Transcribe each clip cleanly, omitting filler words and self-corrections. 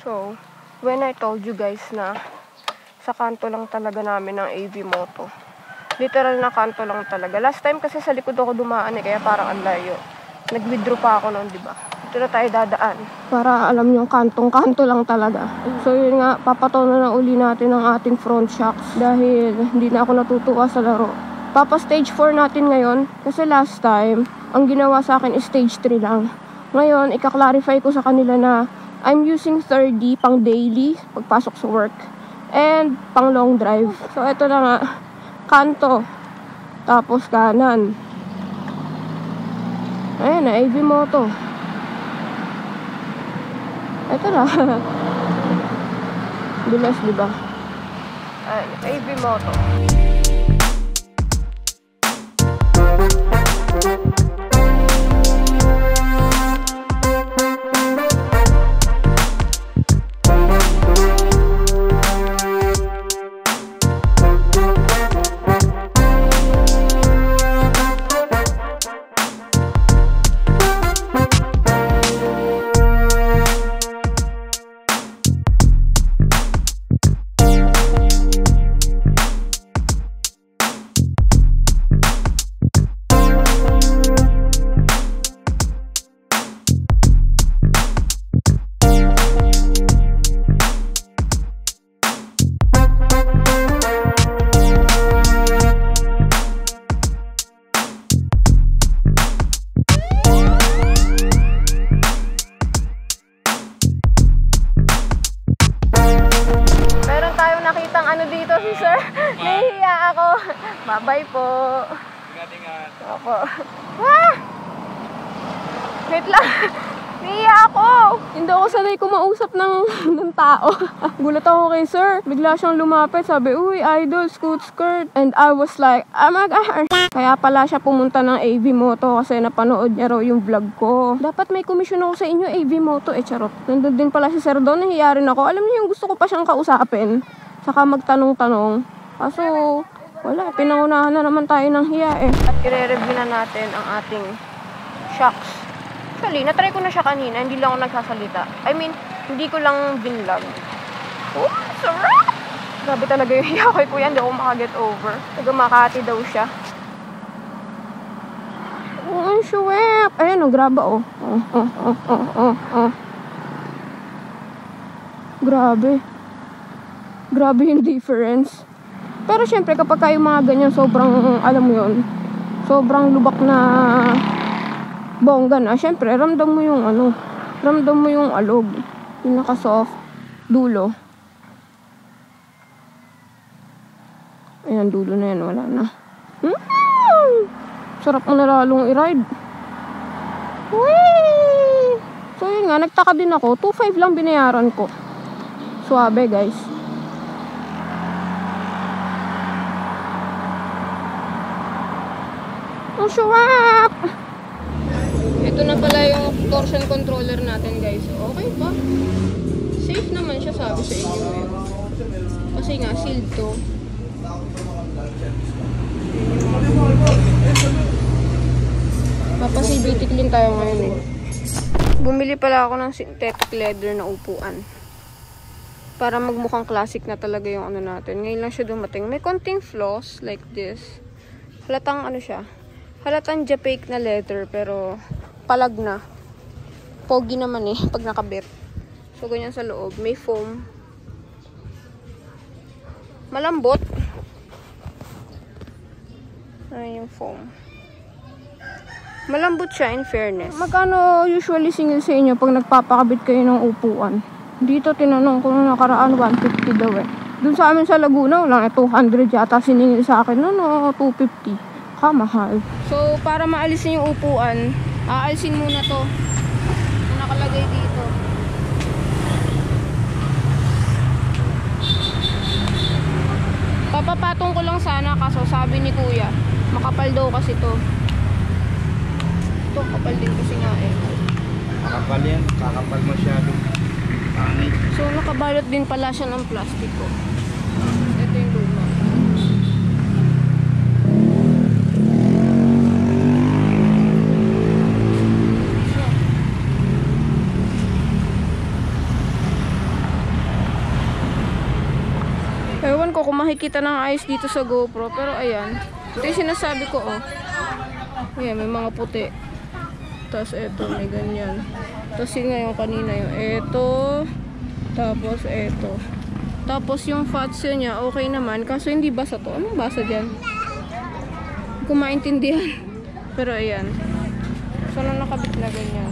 So, when I told you guys na sa kanto lang talaga namin ng AV Moto. Literal na kanto lang talaga. Last time kasi sa likod ako dumaan kaya parang ang layo. Nag-withdraw pa ako noon, diba? Dito na tayo dadaan. Para alam nyo, kantong-kanto lang talaga. So yun nga, papatono na uli natin ang ating front shocks dahil hindi na ako natutuwa sa laro. Papa stage 4 natin ngayon kasi last time, ang ginawa sa akin is stage 3 lang. Ngayon, ika-clarify ko sa kanila na I'm using 30 pang daily pagpasok sa work and pang long drive. So ito na nga, kanto tapos kanan. Ayan na, AV Moto. Ito na. Bilas, diba? Ayan, AV Moto. Nahihiya ako. Bye-bye po. Ingat-ingat. Opo. Ah! Wait lang. Nahihiya ako. Hindi ako sanay kumausap ng tao. Gulat ako kay sir. Bigla siyang lumapit. Sabi, uy, idol, scoot skirt. And I was like, oh my God. Kaya pala siya pumunta ng AV Moto kasi napanood niya raw yung vlog ko. Dapat may komisyon ako sa inyo, AV Moto. Charot. Nandun din pala si sir doon. Nahihiya rin ako. Alam niyo yung gusto ko pa siyang kausapin. Saka magtanong-tanong. Kaso, wala. Pinangunahan na naman tayo ng hiya At i-review na natin ang ating shocks. Actually, natry ko na siya kanina. Hindi lang ako nagsasalita. I mean, hindi ko lang binlog. Oh, sarap! Grabe talaga yung hiya ko. Kuya, hindi ako makaget over. Makati daw siya. Oh, ang shuwep! Ayan, grabe Grabe. Grabe yung difference. Pero syempre kapag kayo mga ganyan sobrang, alam mo yun, sobrang lubak na bongga na, syempre ramdam mo yung ramdam mo yung alog, yung naka-soft dulo. Ayan, dulo na yan, wala na. Sarap mo na lalong i-ride. Whee! So yun nga, nagtaka din ako, 2.5 lang binayaran ko. Suabe guys. Ang suwap! Ito na pala yung torsion controller natin guys. Okay pa. Safe naman siya sabi sa inyo Kasi nga sealed to. Papasibitik tayo ngayon Bumili pala ako ng synthetic leather na upuan. Para magmukhang classic na talaga yung natin. Ngayon lang siya dumating. May konting flaws like this. Halatang siya. Halatang Japake na leather pero palag na. Pogi naman pag nakabit. So ganyan sa loob. May foam. Malambot. Ayan yung foam. Malambot siya in fairness. Magkano usually singil sa inyo pag nagpapakabit kayo ng upuan? Dito tinanong ko nung nakaraan 150 daw Dun sa amin sa Laguna, lang 200 yata siningil sa akin. No, 250. Mahal. So, para maalisin yung upuan, aalisin muna to. Yung nakalagay dito. Papapatong ko lang sana kaso sabi ni kuya, makapal daw kasi to. Ito, kapal din kasi nga eh. Kakapal yan. Kakapal masyado. Pangit. So, nakabalot din pala siya ng plastic ko. Ito yung luma. Ewan ko kung makikita ng ayos dito sa GoPro. Pero ayan. Ito yung sinasabi ko oh. Ayan, may mga puti. Tapos eto, may ganyan. Tapos yun nga yung kanina yung eto. Tapos eto. Tapos yung fatso niya, okay naman. Kaso hindi basa to. Anong basa dyan? Hindi ko maintindihan. Pero ayan. So na nakabit na ganyan.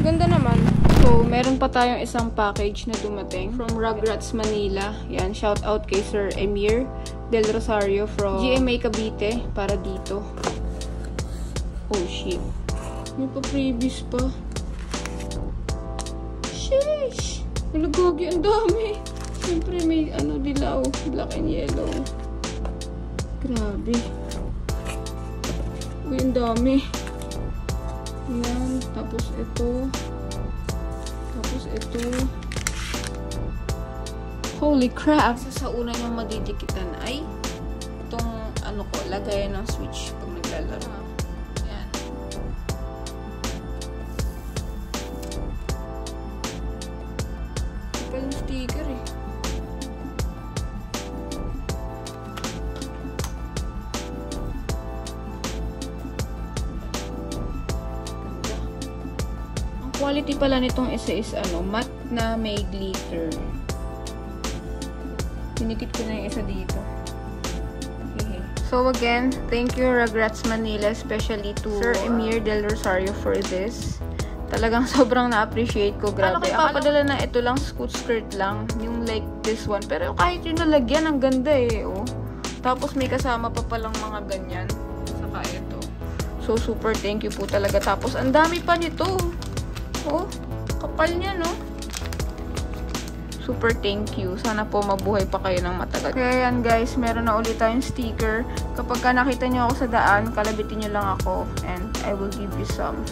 Ganda naman. So, meron pa tayong isang package na dumating from Rugrats Manila. Yan, shout out kay Sir Emir Del Rosario from GMA Cavite para dito. Oh shit. May pa-previous pa. Sheesh! Nalagagi, ang dami. Siyempre may ano dilaw, black and yellow. Grabe. Uy, ang dami. Yan, tapos ito. Tapos ito. Holy crap! Sa una niyang madidikitan ay itong ano ko, lagayan ng switch pag naglalaro. Yan. Kapal yung sticker eh. Quality pala nitong isa is ano, matte na may glitter. Pinikit ko na yung isa dito. Okay. So again, thank you Rugrats Manila, especially to Sir Emir Del Rosario for this. Talagang sobrang na-appreciate ko, grabe. Papadala na ito lang, scoot skirt lang, yung like this one. Pero kahit yung nalagyan, ang ganda eh, oh. Tapos may kasama pa palang mga ganyan. Saka ito. So super thank you po talaga. Tapos ang dami pa nito. Oh, kapal niya, no? Super thank you. Sana po mabuhay pa kayo ng matagal. Kaya yan, guys. Meron na ulit tayong sticker. Kapag ka nakita nyo ako sa daan, kalabitin nyo lang ako. And I will give you some.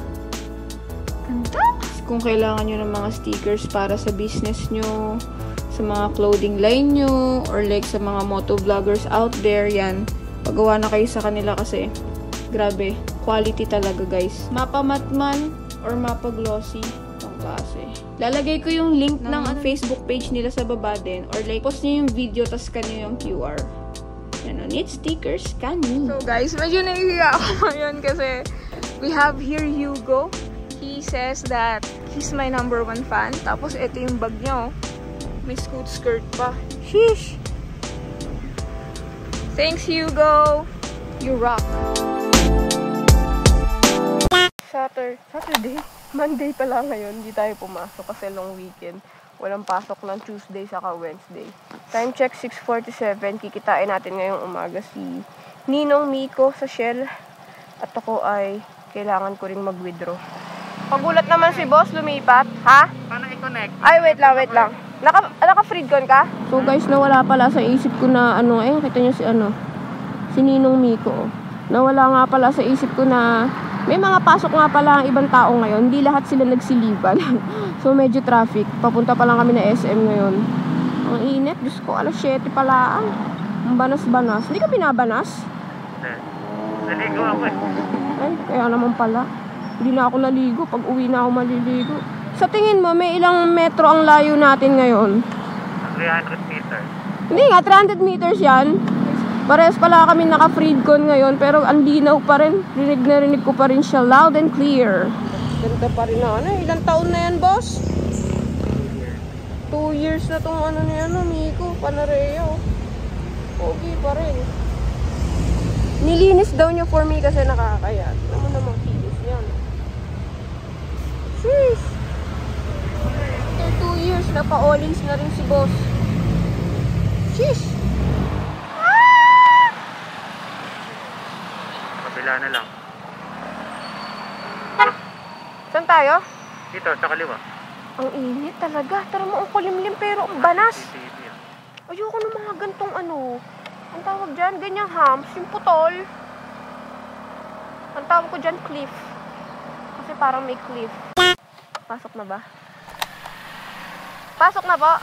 Ganda! Kung kailangan nyo ng mga stickers para sa business nyo, sa mga clothing line nyo, or like sa mga motovloggers out there, yan. Pagawa na kayo sa kanila kasi, grabe. Quality talaga, guys. Mapamatman or mapa-glossy ang klase. Lalagay ko yung link ng Facebook page nila sa baba din. Or like, post nyo yung video, tas scan nyo yung QR. Yan o, need stickers, scan me. So guys, medyo nahihiya ako ngayon kasi we have here Hugo. He says that he's my #1 fan. Tapos ito yung bag nyo. May scoot skirt pa. Sheesh! Thanks Hugo! You rock! Saturday? Monday pala ngayon. Hindi tayo pumasok kasi long weekend. Walang pasok ng Tuesday saka Wednesday. Time check 6:47. Kikitain natin ngayong umaga si Ninong Miko sa Shell. At ako ay kailangan ko ring mag-withdraw. Pagulat naman si boss, lumipat. Ha? Paano i-connect? Ay, wait lang. Naka-freedcon ka? So guys, nawala pala sa isip ko na ano, kita nyo si Ninong Miko. Nawala nga pala sa isip ko na may mga pasok nga pala ang ibang tao ngayon. Hindi lahat sila nagsiliban. So medyo traffic. Papunta pa lang kami na SM ngayon. Ang init. Diyos ko, alas 7 pala. Ang banas-banas. Hindi ka binabanas? Naligo ako eh. Ay, kaya naman pala. Hindi na ako naligo. Pag uwi na ako maliligo. Sa tingin mo, may ilang metro ang layo natin ngayon? 300 meters. Hindi nga, 300 meters yan. Parehas pala kami naka-freedcon ngayon, pero ang linaw pa rin. Rinig ko pa rin siya loud and clear. Ganda pa rin na. Ilang taon na yan, boss? 2 years na tong ano na yan, Miko. Panareo. Okay pa rin. Nilinis daw niya for me kasi nakakaya. Alam mo namang kilis yan. Sheesh! napa-all-ins na rin si boss. Sheesh! Kabila na lang. Saan tayo? Dito, sa kaliwa. Ang init talaga. Tara mo, ang kulimlim pero ang banas. CCTV yan. Ayoko ng mga gantong ano. Ang tawag dyan, ganyang hams, yung putol. Ang tawag ko dyan, cliff. Kasi parang may cliff. Pasok na ba? Pasok na ba?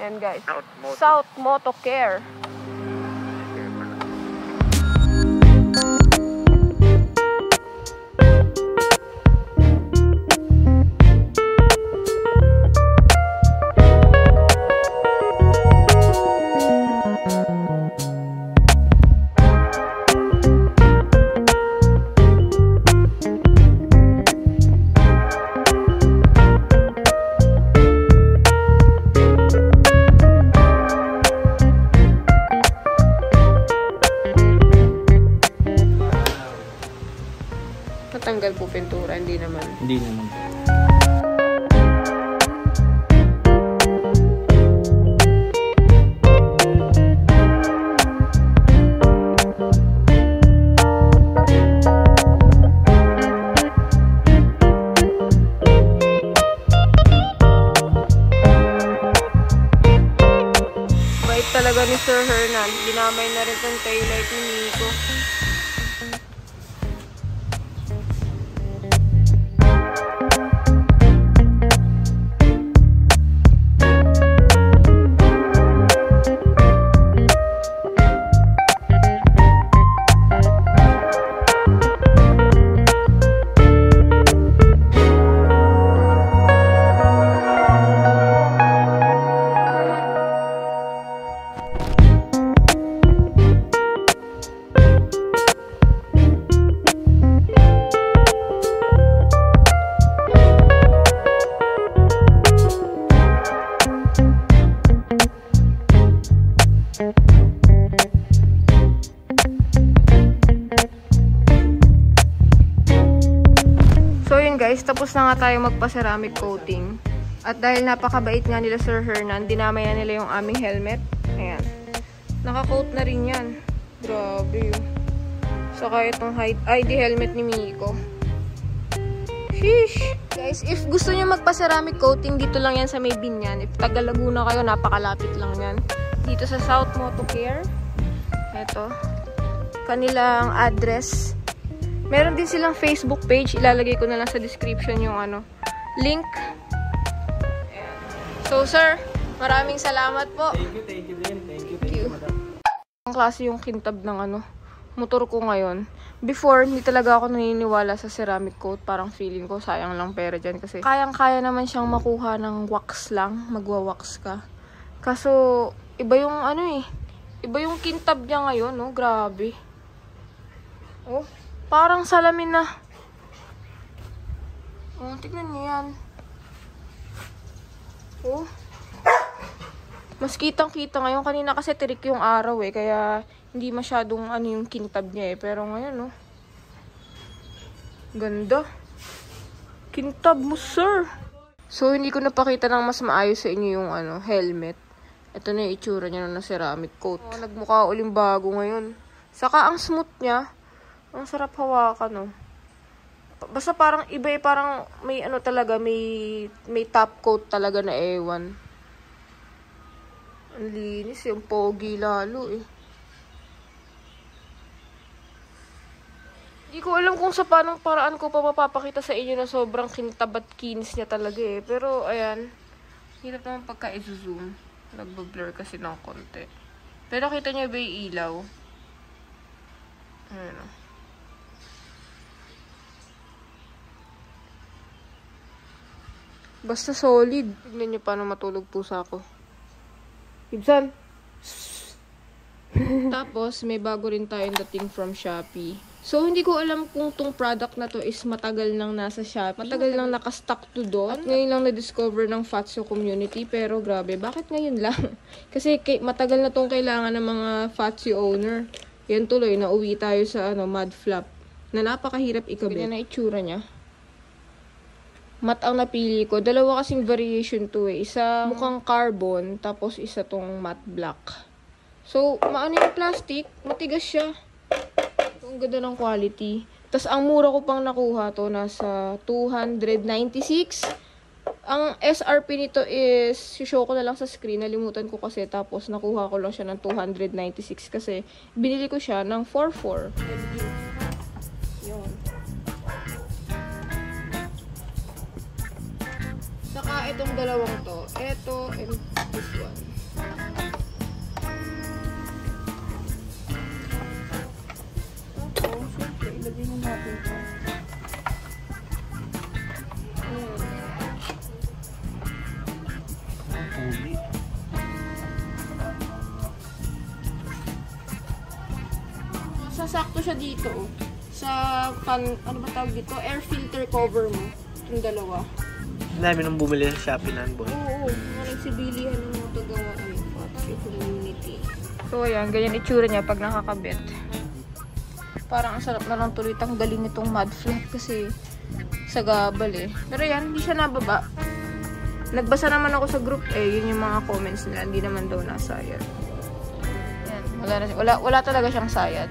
Ayan guys. South Moto Care. Natanggal po pintura, hindi naman. Hindi naman. Bait talaga ni Sir Hernan. Dinamay na rin tong taillight ni Nico. Guys, tapos na nga tayo magpa-ceramic coating. At dahil napakabait nga nila Sir Hernan, dinamay na nila yung aming helmet. Ayan. Naka-coat na rin yan. Grabe yun. Saka itong ID helmet ni Miko. Sheesh! Guys, if gusto nyo magpa-ceramic coating, dito lang yan sa may Binyan. If taga Laguna kayo, napakalapit lang yan. Dito sa South Moto Care. Ito. Kanilang address. Meron din silang Facebook page. Ilalagay ko na lang sa description yung link. Ayan. So, sir, maraming salamat po. Thank you din. Thank you, madam. Ang klase yung kintab ng motor ko ngayon. Before, hindi talaga ako naniniwala sa ceramic coat. Parang feeling ko, sayang lang pera dyan. Kasi kayang-kaya naman siyang makuha ng wax lang. Magwa-wax ka. Kaso, iba yung iba yung kintab niya ngayon, no? Grabe. Oh. Parang salamin na. Oh, tignan niyo yan. Oh. Mas kitang-kita ngayon. Kanina kasi tirik yung araw kaya hindi masyadong yung kintab niya Pero ngayon, ganda. Kintab mo, sir. So, hindi ko napakita ng mas maayos sa inyo yung helmet. Ito na yung itsura niya na ceramic coat. Oh, nagmukha uling bago ngayon. Saka ang smooth niya. Ang sarap hawakan, Basta parang iba parang may talaga, may top coat talaga na ewan. Ang linis, yung pogi lalo Hindi ko alam kung sa paanong paraan ko pa mapapakita sa inyo na sobrang kintab at kinis niya talaga Pero ayan, hirap naman pagka i-zoom. Nagbo-blur kasi ng konti. Pero kita niyo ba yung ilaw? Ayan Basta solid. Tignan niyo paano matulog pusa ko. Ibsan! Tapos, may bago rin tayong dating from Shopee. So, hindi ko alam kung tong product na to is matagal nang nasa Shopee. Matagal nang nakastock to doon. At ngayon lang na-discover ng Fatso community. Pero grabe, bakit ngayon lang? Kasi matagal na tong kailangan ng mga Fatso owner. Yan tuloy, nauwi tayo sa mud flap. Na napakahirap ikabit. Ganyan na itsura niya. Matte ang napili ko. Dalawa kasing variation to eh. Isa mukhang carbon, tapos isa tong matte black. So, maano yung plastic? Matigas siya. Ang ganda ng quality. Tapos, ang mura ko pang nakuha to, nasa 296. Ang SRP nito is, show ko na lang sa screen, nalimutan ko kasi, tapos nakuha ko lang siya ng 296 kasi binili ko siya ng 44. Yun. Saka itong dalawang to, ito and this one. Tapos, syempre, ilagay mo natin ito. Sasakto siya dito, oh. Sa ano ba tawag dito? Air filter cover mo. Yung dalawa. Dami nung bumili sa Shopee na boy. Oo. Nagsibilihan ng matagawa ay Fatsi Community. So, ayan. Ganyan itsura niya pag nakakabit. Parang ang sarap na lang tuloy tanggalin itong mud flap kasi sa gabal eh. Pero yan, hindi siya nababa. Nagbasa naman ako sa group eh. Yun yung mga comments nila. Hindi naman daw nasayad. Yan. Wala talaga siyang sayad.